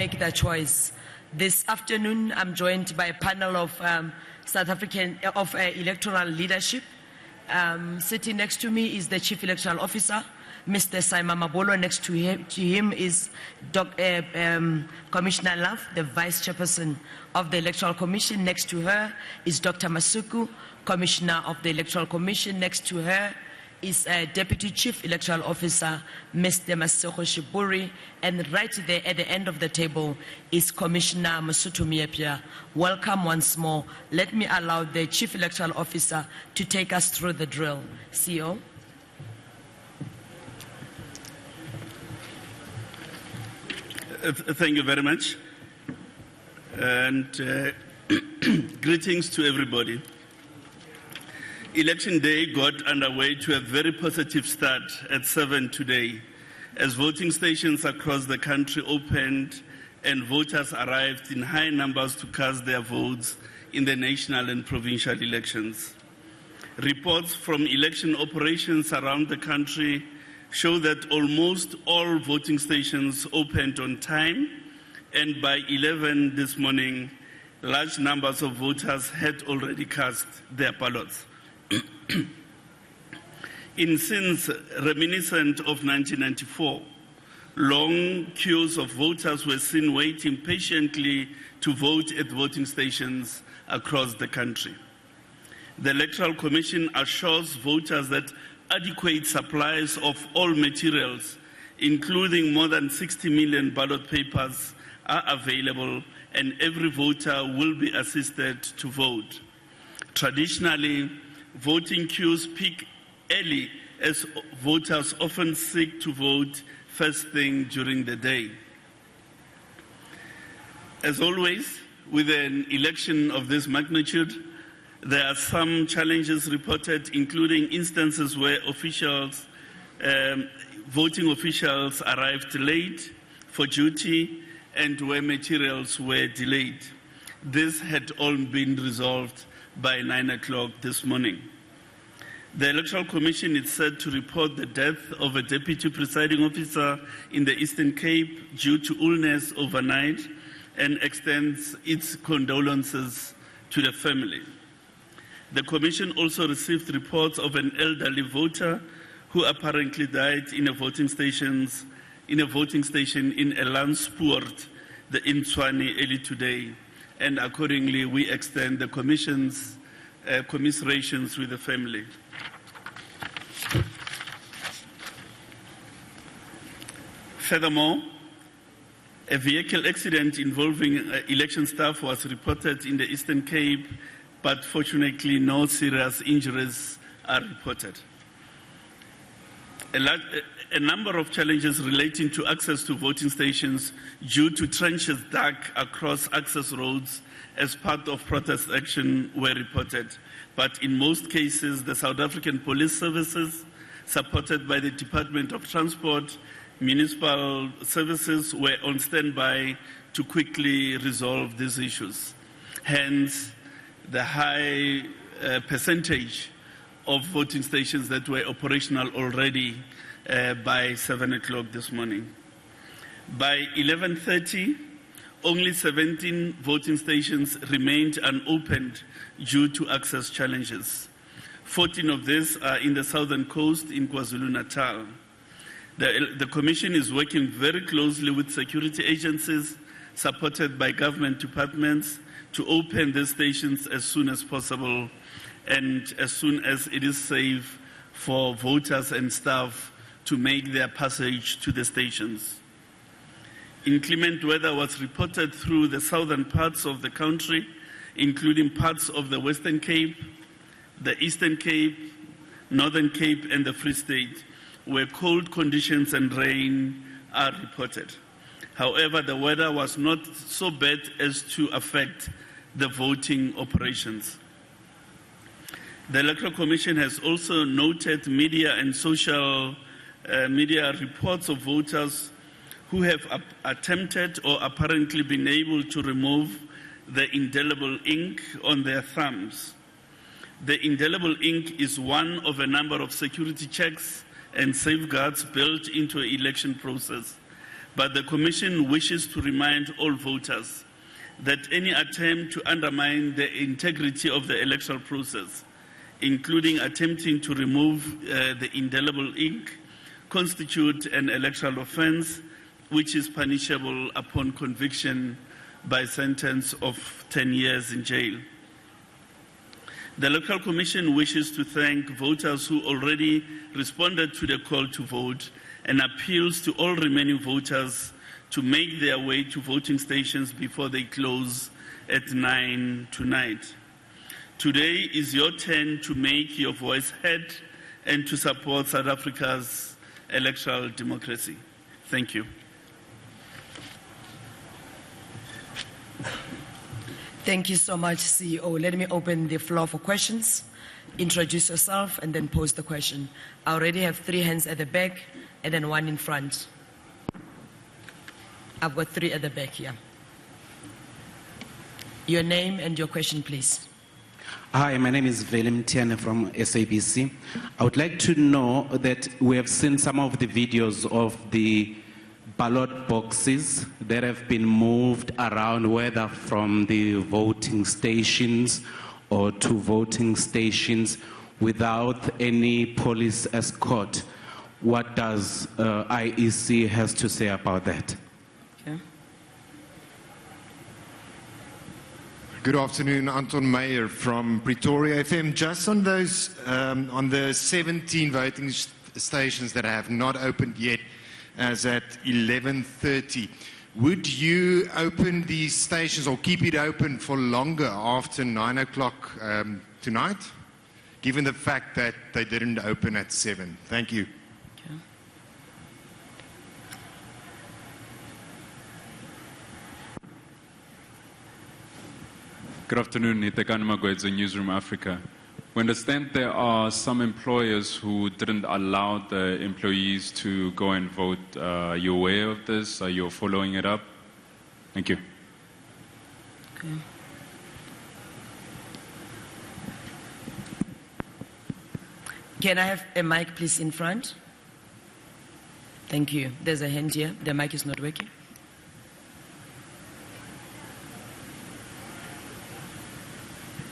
make their choice. This afternoon, I'm joined by a panel of electoral leadership. Sitting next to me is the Chief Electoral Officer, Mr. Simon Mabolo. Next to him is Commissioner Love, the Vice Chairperson of the Electoral Commission. Next to her is Dr. Masuku, Commissioner of the Electoral Commission. Next to her is Deputy Chief Electoral Officer, Mr. Masoko Shiburi, and right there at the end of the table is Commissioner Masutu Miepia. Welcome once more. Let me allow the Chief Electoral Officer to take us through the drill. CEO. Thank you very much, and greetings to everybody. Election day got underway to a very positive start at 7 today, as voting stations across the country opened and voters arrived in high numbers to cast their votes in the national and provincial elections. Reports from election operations around the country show that almost all voting stations opened on time, and by 11 this morning, large numbers of voters had already cast their ballots. In scenes reminiscent of 1994, long queues of voters were seen waiting patiently to vote at voting stations across the country. The Electoral Commission assures voters that adequate supplies of all materials, including more than 60 million ballot papers, are available, and every voter will be assisted to vote. Traditionally, voting queues peak early as voters often seek to vote first thing during the day. As always, with an election of this magnitude, there are some challenges reported, including instances where voting officials arrived late for duty and where materials were delayed. This had all been resolved by 9 o'clock this morning. The Electoral Commission is said to report the death of a deputy presiding officer in the Eastern Cape due to illness overnight and extends its condolences to the family. The Commission also received reports of an elderly voter who apparently died in a voting station in Elandspoort, the Intswani, early today, and accordingly we extend the Commission's commiserations with the family. Furthermore, a vehicle accident involving election staff was reported in the Eastern Cape, but fortunately no serious injuries are reported. A number of challenges relating to access to voting stations due to trenches dug across access roads as part of protest action were reported, but in most cases the South African Police Services, supported by the Department of Transport, municipal services, were on standby to quickly resolve these issues. Hence, the high percentage of voting stations that were operational already by 7 o'clock this morning. By 11:30, only 17 voting stations remained unopened due to access challenges. 14 of these are in the southern coast in KwaZulu-Natal. The Commission is working very closely with security agencies supported by government departments to open the stations as soon as possible and as soon as it is safe for voters and staff to make their passage to the stations. Inclement weather was reported through the southern parts of the country, including parts of the Western Cape, the Eastern Cape, Northern Cape, and the Free State, where cold conditions and rain are reported. However, the weather was not so bad as to affect the voting operations. The Electoral Commission has also noted media and social media reports of voters who have attempted or apparently been able to remove the indelible ink on their thumbs. The indelible ink is one of a number of security checks and safeguards built into an election process, but the Commission wishes to remind all voters that any attempt to undermine the integrity of the electoral process, including attempting to remove the indelible ink, constitute an electoral offence which is punishable upon conviction by sentence of 10 years in jail. The Electoral Commission wishes to thank voters who already responded to the call to vote and appeals to all remaining voters to make their way to voting stations before they close at 9 tonight. Today is your turn to make your voice heard and to support South Africa's electoral democracy. Thank you. Thank you so much, CEO. Let me open the floor for questions. Introduce yourself and then pose the question. I already have 3 hands at the back and then 1 in front. I've got 3 at the back here. Your name and your question, please. Hi, my name is Velim Tiane from SABC. I would like to know that we have seen some of the videos of the ballot boxes that have been moved around, whether from the voting stations or to voting stations without any police escort. What does IEC has to say about that? Okay. Good afternoon, Anton Meyer from Pretoria FM. Just on those, on the 17 voting stations that have not opened yet, as at 11:30, would you open these stations or keep it open for longer after 9 o'clock tonight, given the fact that they didn't open at 7? Thank you. Okay. Good afternoon, Itekan Magwedze, Newsroom Africa. We understand there are some employers who didn't allow the employees to go and vote. Are you aware of this? Are you following it up? Thank you. Okay. Can I have a mic, please, in front? Thank you. There's a hand here. The mic is not working.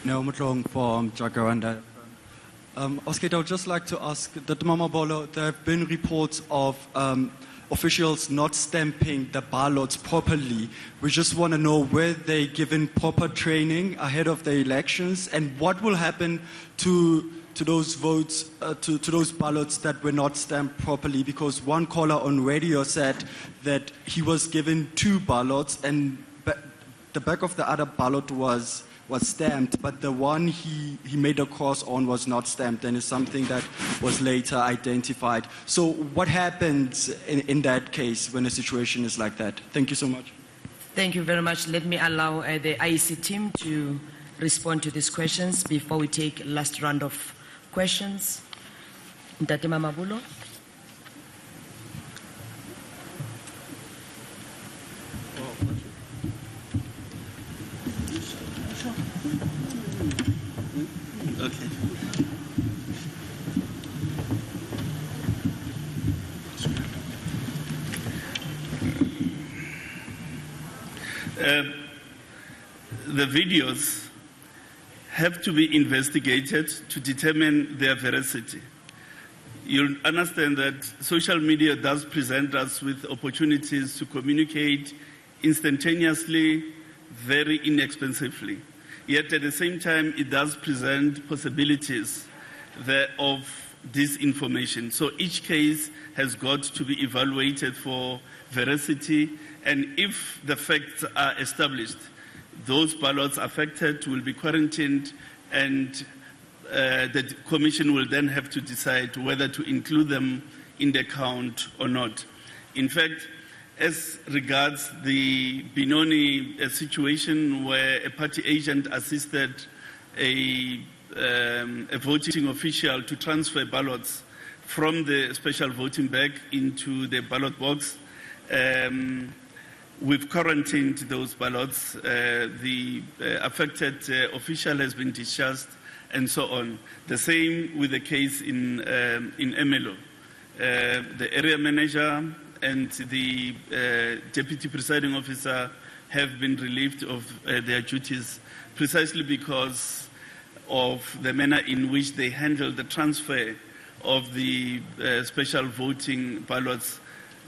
No, Mutlong from Jacaranda. Oscar, I would just like to ask that Mama Bolo, there have been reports of officials not stamping the ballots properly. We just want to know were they given proper training ahead of the elections, and what will happen to those votes, to those ballots that were not stamped properly, because one caller on radio said that he was given 2 ballots and the back of the other ballot was stamped, but the one he made a cross on was not stamped, and is something that was later identified. So what happens in that case when a situation is like that? Thank you so much. Thank you very much. Let me allow the IEC team to respond to these questions before we take last round of questions. Ntate Mamabulo. Okay. The videos have to be investigated to determine their veracity. You'll understand that social media does present us with opportunities to communicate instantaneously, very inexpensively. Yet at the same time, it does present possibilities of disinformation. So each case has got to be evaluated for veracity, and if the facts are established, those ballots affected will be quarantined, and the Commission will then have to decide whether to include them in the count or not. In fact, as regards the Benoni situation where a party agent assisted a voting official to transfer ballots from the special voting bag into the ballot box, we've quarantined those ballots. The affected official has been discharged, and so on. The same with the case in Emelo. The area manager and the Deputy Presiding Officer have been relieved of their duties precisely because of the manner in which they handle the transfer of the special voting ballots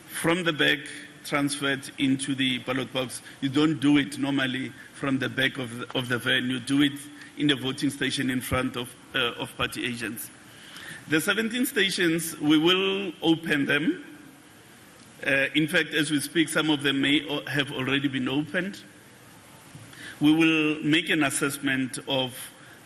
from the back transferred into the ballot box. You don't do it normally from the back of the van. You do it in the voting station in front of party agents. The 17 stations, we will open them. In fact, as we speak, some of them may have already been opened. We will make an assessment of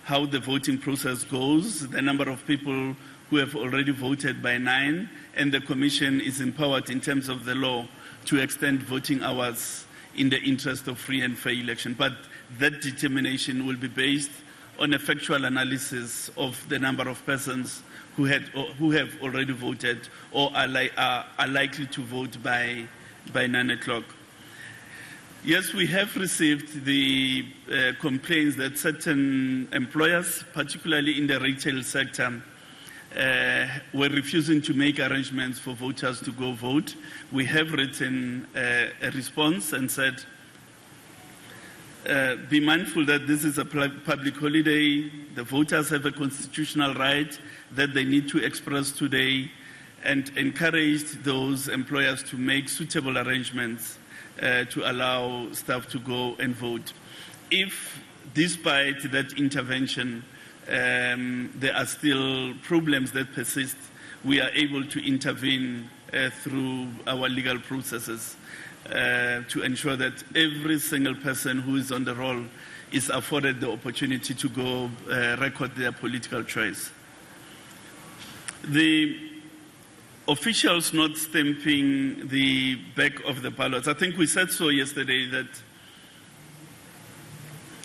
how the voting process goes, the number of people who have already voted by 9, and the Commission is empowered in terms of the law to extend voting hours in the interest of free and fair election. But that determination will be based on a factual analysis of the number of persons who have already voted or are likely to vote by 9 o'clock. Yes, we have received the complaints that certain employers, particularly in the retail sector, were refusing to make arrangements for voters to go vote. We have written a response and said, be mindful that this is a public holiday. The voters have a constitutional right that they need to express today, and encouraged those employers to make suitable arrangements to allow staff to go and vote. If, despite that intervention, there are still problems that persist, we are able to intervene through our legal processes to ensure that every single person who is on the roll is afforded the opportunity to go record their political choice. The officials not stamping the back of the ballots, I think we said so yesterday that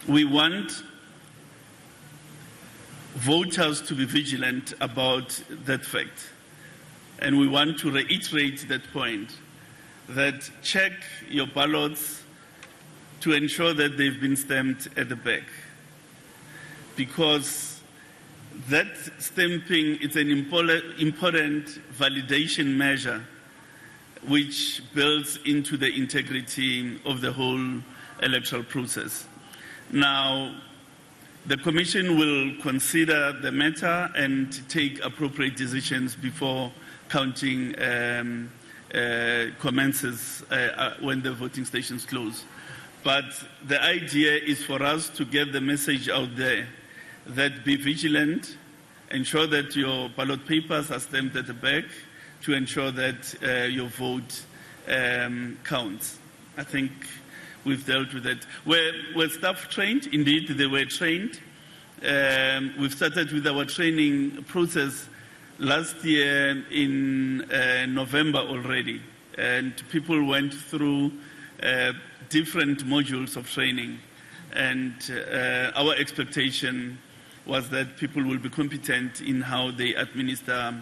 we want voters to be vigilant about that fact. And we want to reiterate that point, that check your ballots to ensure that they've been stamped at the back. Because that stamping is an important validation measure which builds into the integrity of the whole electoral process. Now, the Commission will consider the matter and take appropriate decisions before counting commences when the voting stations close. But the idea is for us to get the message out there that be vigilant, ensure that your ballot papers are stamped at the back to ensure that your vote counts. I think we've dealt with that. Were staff trained? Indeed, they were trained. We've started with our training process last year in November already, and people went through different modules of training, and our expectation was that people will be competent in how they administer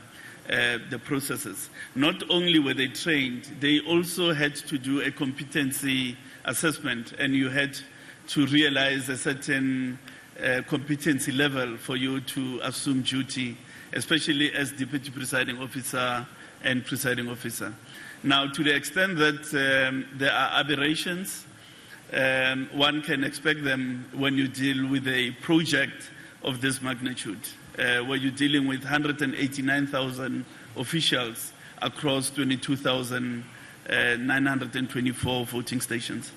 the processes. Not only were they trained, they also had to do a competency assessment, and you had to realize a certain competency level for you to assume duty, especially as Deputy Presiding Officer and Presiding Officer. Now, to the extent that there are aberrations, one can expect them when you deal with a project of this magnitude, where you're dealing with 189,000 officials across 22,924 voting stations.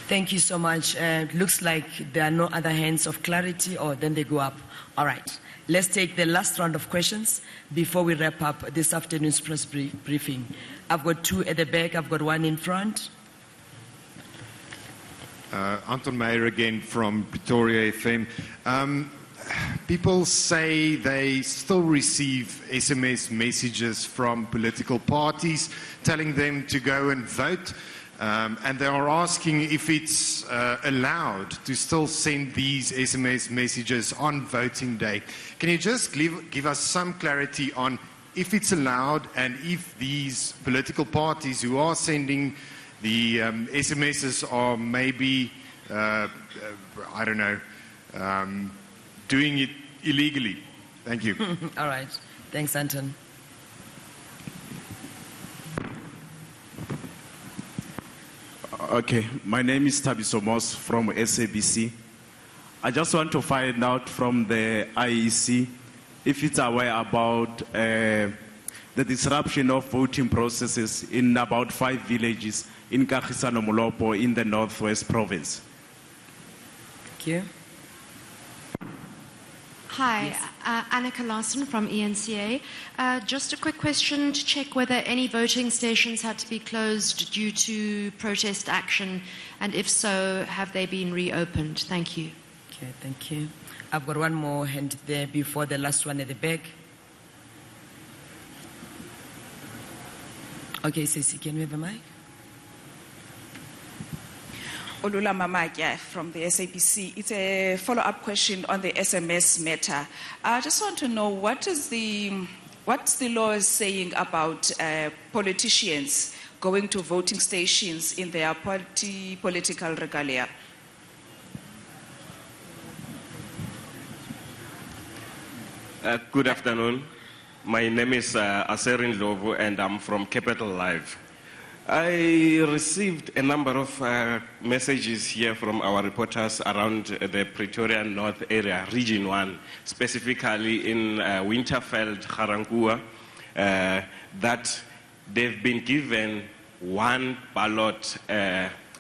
Thank you so much. Looks like there are no other hands of clarity, or then they go up. All right. Let's take the last round of questions before we wrap up this afternoon's press briefing. I've got two at the back. I've got one in front. Anton Meyer again from Pretoria FM. People say they still receive SMS messages from political parties telling them to go and vote. And they are asking if it's allowed to still send these SMS messages on voting day. Can you just give us some clarity on if it's allowed, and if these political parties who are sending the SMSs are maybe, I don't know, doing it illegally? Thank you. All right. Thanks, Anton. Okay, my name is Tabiso Moss from SABC. I just want to find out from the IEC if it's aware about the disruption of voting processes in about 5 villages in Kagisano Molopo in the Northwest Province. Thank you. Hi, Annika Larson from ENCA. Just a quick question to check whether any voting stations had to be closed due to protest action, and if so, have they been reopened? Thank you. Okay, thank you. I've got one more hand there before the last one at the back. Okay, Ceci, can we have a mic? Olula Mamakya from the SABC. It's a follow-up question on the SMS matter. I just want to know what's the law saying about politicians going to voting stations in their political regalia? Good afternoon. My name is Aserin Lovu and I'm from Capital Live. I received a number of messages here from our reporters around the Pretoria North area, Region 1, specifically in Winterveld, Garangua, that they've been given one ballot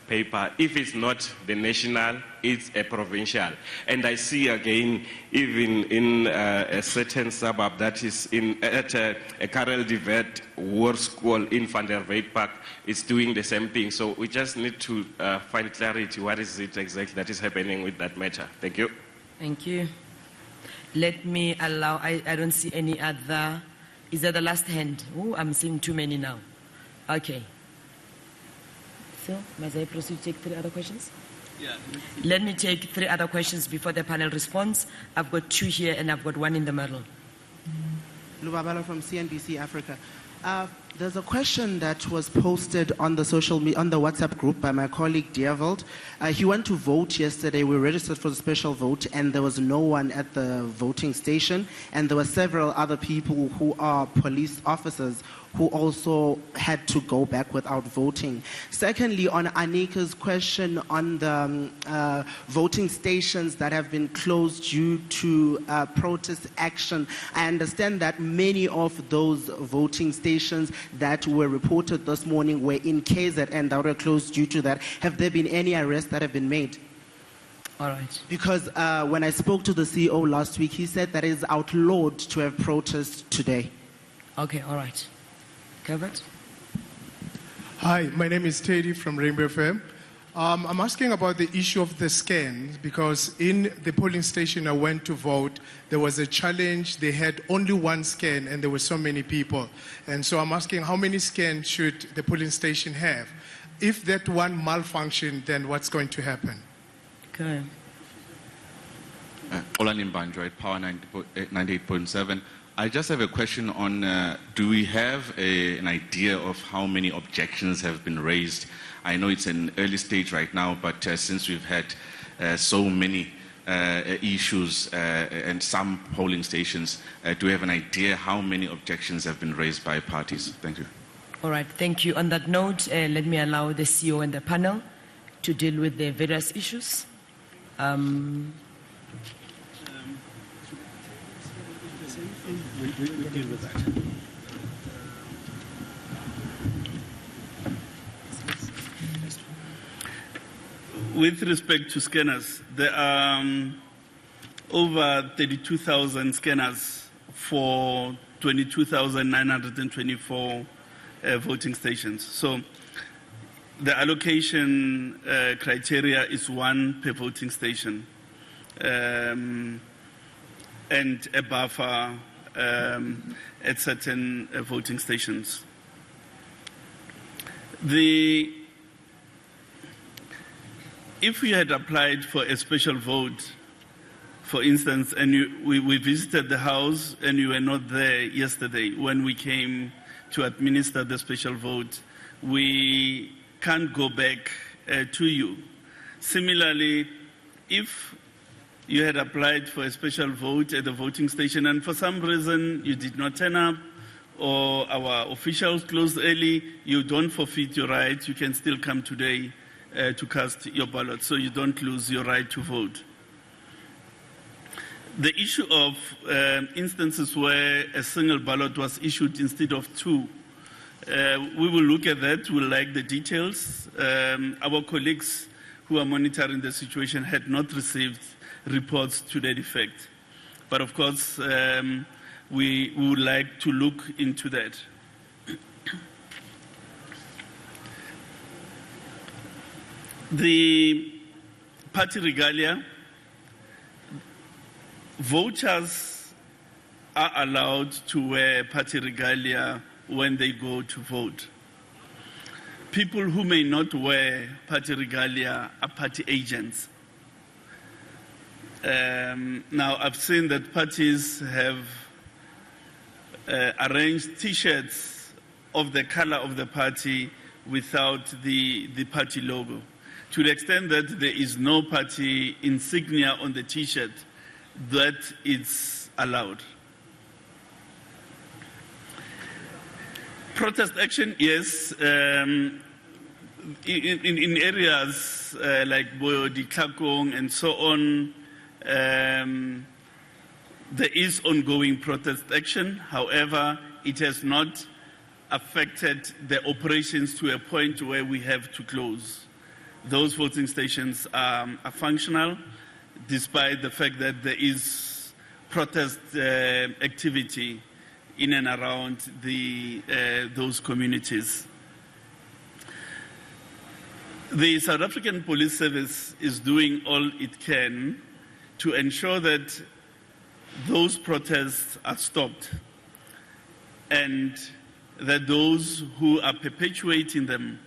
paper. If it's not the national, it's a provincial. And I see again, even in a certain suburb that is at a Karel de Wet War School in Van der Weyck Park, it's doing the same thing. So we just need to find clarity. What is it exactly that is happening with that matter? Thank you. Thank you. Let me allow, I don't see any other. Is that the last hand? Oh, I'm seeing too many now. Okay. So, must I proceed to take 3 other questions? Yeah. Let me take 3 other questions before the panel responds. I've got 2 here and I've got 1 in the middle. Lubabalo from CNBC Africa. There's a question that was posted on the on the WhatsApp group by my colleague Dierveld. He went to vote yesterday. We registered for the special vote, and there was no one at the voting station. And there were several other people who are police officers who also had to go back without voting. Secondly, on Anika's question on the voting stations that have been closed due to protest action, I understand that many of those voting stations that were reported this morning were in KZN that were closed due to that. Have there been any arrests that have been made? All right. Because when I spoke to the CEO last week, he said that it is outlawed to have protests today. Okay, all right. Covered? Hi, my name is Teddy from Rainbow FM. I'm asking about the issue of the scans because in the polling station I went to vote, there was a challenge. They had only 1 scan and there were so many people. And so I'm asking how many scans should the polling station have? If that one malfunctioned, then what's going to happen? Okay. Olanin Banjo at Power 98.7. I just have a question on, do we have an idea of how many objections have been raised? I know it's an early stage right now, but since we've had so many issues and some polling stations, do we have an idea how many objections have been raised by parties? Thank you. All right, thank you. On that note, let me allow the CEO and the panel to deal with the various issues. We deal with that. With respect to scanners, there are over 32,000 scanners for 22,924 voting stations. So the allocation criteria is 1 per voting station and a buffer at certain voting stations. If we had applied for a special vote, for instance, and we visited the house and you were not there yesterday when we came to administer the special vote, we can't go back to you. Similarly, if you had applied for a special vote at the voting station and for some reason you did not turn up, or our officials closed early, you don't forfeit your right. You can still come today to cast your ballot, so you don't lose your right to vote. The issue of instances where a single ballot was issued instead of two, we will look at that. We'll like the details. Our colleagues who are monitoring the situation had not received reports to that effect. But of course, we would like to look into that. The party regalia, voters are allowed to wear party regalia when they go to vote. People who may not wear party regalia are party agents. Now, I've seen that parties have arranged T-shirts of the color of the party without the party logo. To the extent that there is no party insignia on the T-shirt, that it's allowed. Protest action, yes. In areas like Boyodi, Klakong, and so on, there is ongoing protest action. However, it has not affected the operations to a point where we have to close. Those voting stations are functional, despite the fact that there is protest activity in and around those communities. The South African Police Service is doing all it can to ensure that those protests are stopped and that those who are perpetuating them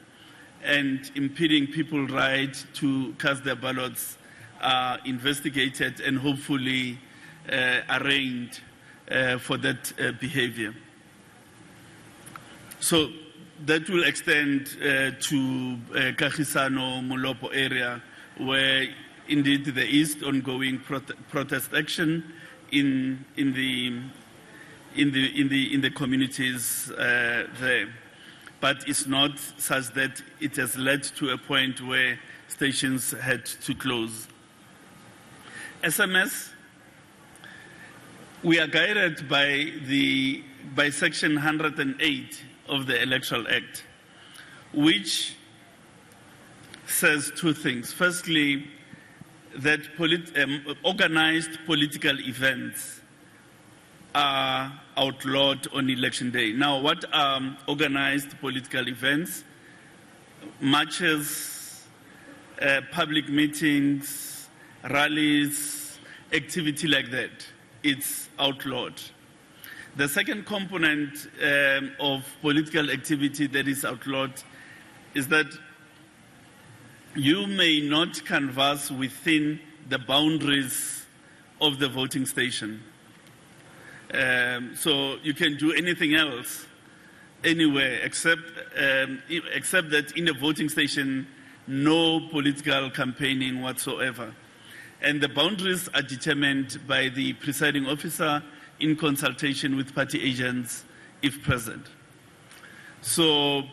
and impeding people's right to cast their ballots are investigated and hopefully arraigned for that behavior. So that will extend to Kagisano, Molopo area, where indeed there is ongoing protest action in the communities there. But it's not such that it has led to a point where stations had to close. SMS, we are guided by Section 108 of the Electoral Act, which says two things. Firstly, that organized political events are outlawed on election day. Now, what are organized political events? Marches, public meetings, rallies, activity like that. It's outlawed. The second component of political activity that is outlawed is that you may not canvass within the boundaries of the voting station. So you can do anything else, anywhere, except that in a voting station, no political campaigning whatsoever. And the boundaries are determined by the presiding officer in consultation with party agents, if present. So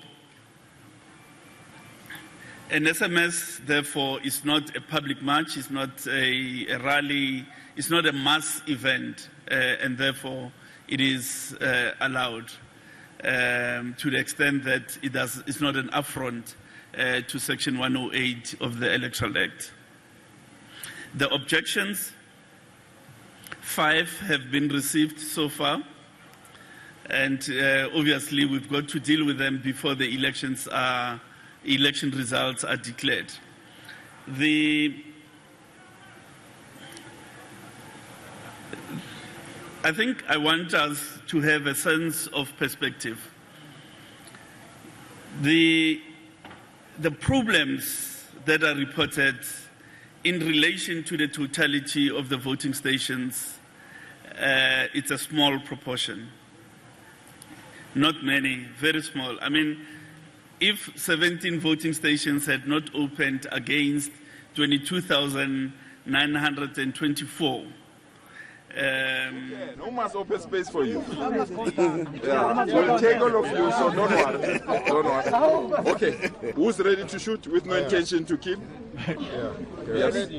an SMS, therefore, is not a public march, it's not a rally, it's not a mass event, and therefore it is allowed to the extent that it's not an affront to Section 108 of the Electoral Act. The objections, 5 have been received so far, and obviously we've got to deal with them before the election results are declared. I think I want us to have a sense of perspective. The problems that are reported in relation to the totality of the voting stations, it's a small proportion. Not many, very small. I mean, if 17 voting stations had not opened against 22,000 924. No more open space for you. Yeah. We'll take all of you, so don't worry. Don't worry. Okay, who's ready to shoot with no intention to kill? Yeah. Yes.